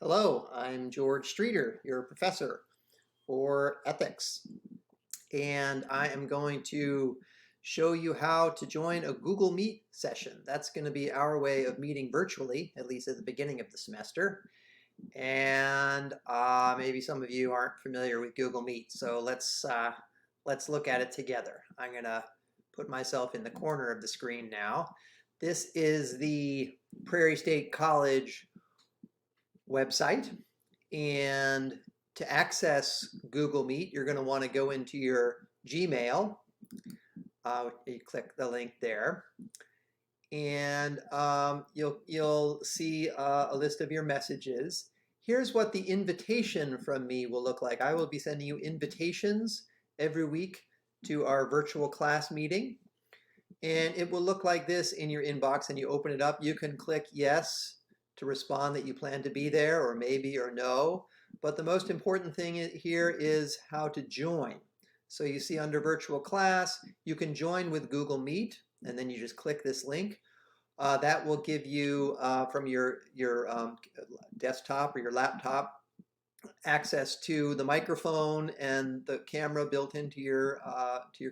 Hello, I'm George Streeter, your professor for ethics, and I am going to show you how to join a Google Meet session. That's going to be our way of meeting virtually, at least at the beginning of the semester. And maybe some of you aren't familiar with Google Meet, so let's look at it together. I'm going to put myself in the corner of the screen now. This is the Prairie State College website, and to access Google Meet, you're going to want to go into your Gmail. You click the link there, and you'll see a list of your messages. Here's what the invitation from me will look like. I will be sending you invitations every week to our virtual class meeting, and it will look like this in your inbox. And you open it up, you can click yes to respond that you plan to be there, or maybe or no. But the most important thing here is how to join. So you see under virtual class, you can join with Google Meet, and then you just click this link. That will give you from your desktop or your laptop access to the microphone and the camera built into your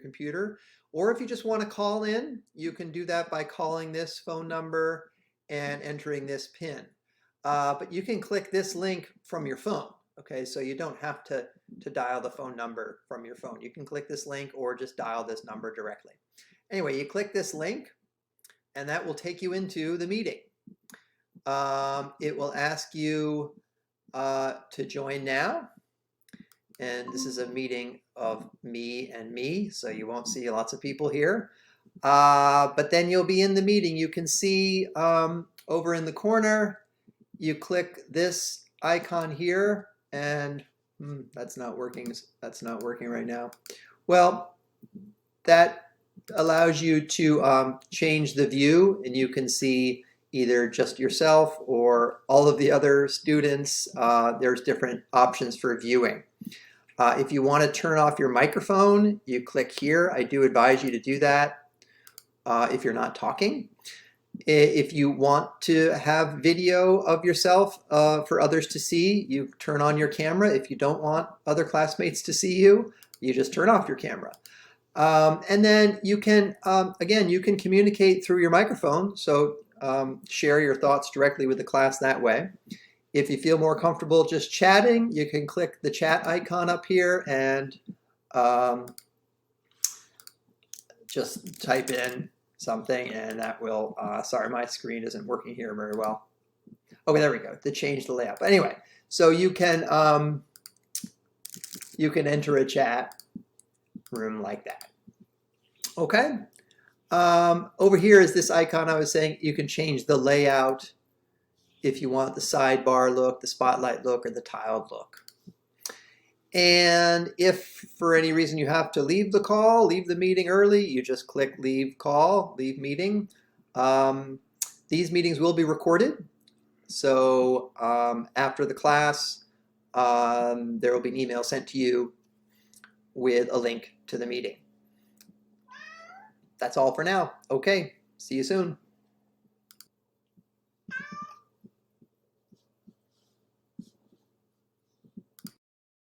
computer. Or if you just want to call in, you can do that by calling this phone number and entering this PIN. But you can click this link from your phone. Okay, so you don't have to dial the phone number from your phone. You can click this link or just dial this number directly. Anyway, you click this link and that will take you into the meeting. It will ask you to join now. And this is a meeting of me and me, so you won't see lots of people here. But then you'll be in the meeting. You can see over in the corner, you click this icon here, and that's not working. That's not working right now. Well, that allows you to change the view, and you can see either just yourself or all of the other students. There's different options for viewing. If you want to turn off your microphone, you click here. I do advise you to do that if you're not talking. If you want to have video of yourself for others to see, you turn on your camera. If you don't want other classmates to see you, you just turn off your camera. And then you can, again, you can communicate through your microphone, so share your thoughts directly with the class that way. If you feel more comfortable just chatting, you can click the chat icon up here and just type in something, and that will, sorry, my screen isn't working here very well. Okay, there we go, to change the layout. But anyway, so you can enter a chat room like that. Okay, over here is this icon I was saying. You can change the layout if you want the sidebar look, the spotlight look, or the tiled look. And if for any reason you have to leave the call, leave the meeting early, you just click leave call, leave meeting. These meetings will be recorded. So after the class, there will be an email sent to you with a link to the meeting. That's all for now. Okay, see you soon.